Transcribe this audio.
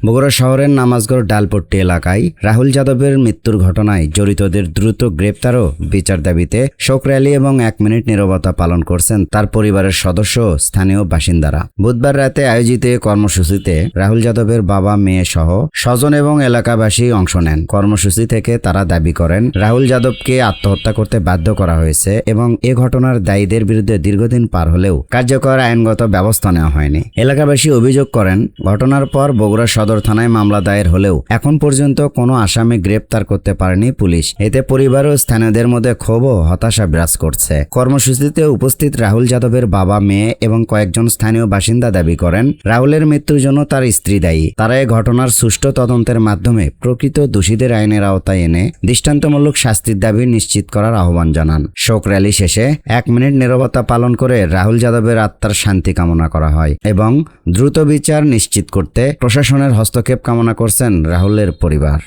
বগুড়া শহরের নামাজগড় ডালপট্টি এলাকায় রাহুল যাদবের মৃত্যুর ঘটনায় জড়িতদের দ্রুত গ্রেপ্তার ও বিচার দাবিতে শোক র্যালি এবং 1 মিনিট নীরবতা পালন করছেন তার পরিবারের সদস্য ও স্থানীয় বাসিন্দারা। বুধবার রাতে আয়োজিত কর্মসূচিতে রাহুল যাদবের বাবা, মেয়ে সহ স্বজন এবং এলাকাবাসী অংশ নেন। কর্মসূচি থেকে তারা দাবি করেন রাহুল যাদবকে আত্মহত্যা করতে বাধ্য করা হয়েছে এবং এ ঘটনার দায়ীদের বিরুদ্ধে দীর্ঘদিন পার হলেও কার্যকর আইনগত ব্যবস্থা নেওয়া হয়নি। এলাকাবাসী অভিযোগ করেন ঘটনার পর বগুড়া সদর থানায় মামলা দায়ের হলেও এখন পর্যন্ত কোনো আসামি গ্রেপ্তার করতে পারেনি পুলিশ। এতে পরিবার ও স্থানীয়দের মধ্যে ক্ষোভ ও হতাশা বিরাজ করছে। কর্মসূচিতে উপস্থিত রাহুল যাদবের বাবা, মেয়ে এবং কয়েকজন স্থানীয় বাসিন্দা দাবি করেন রাহুলের মৃত্যুর জন্য তার স্ত্রী দায়ী। তারা এই ঘটনার সুষ্ঠু তদন্তের মাধ্যমে প্রকৃত দোষীদের আইনের আওতায় এনে দৃষ্টান্তমূলক শাস্তির দাবি নিশ্চিত করার আহ্বান জানান। শোক র্যালি শেষে 1 মিনিট নীরবতা পালন করে রাহুল যাদবের আত্মার শান্তি কামনা করা হয় এবং দ্রুত বিচার নিশ্চিত করতে প্রশাসনের হস্তক্ষেপ কামনা করছেন রাহুলের পরিবার।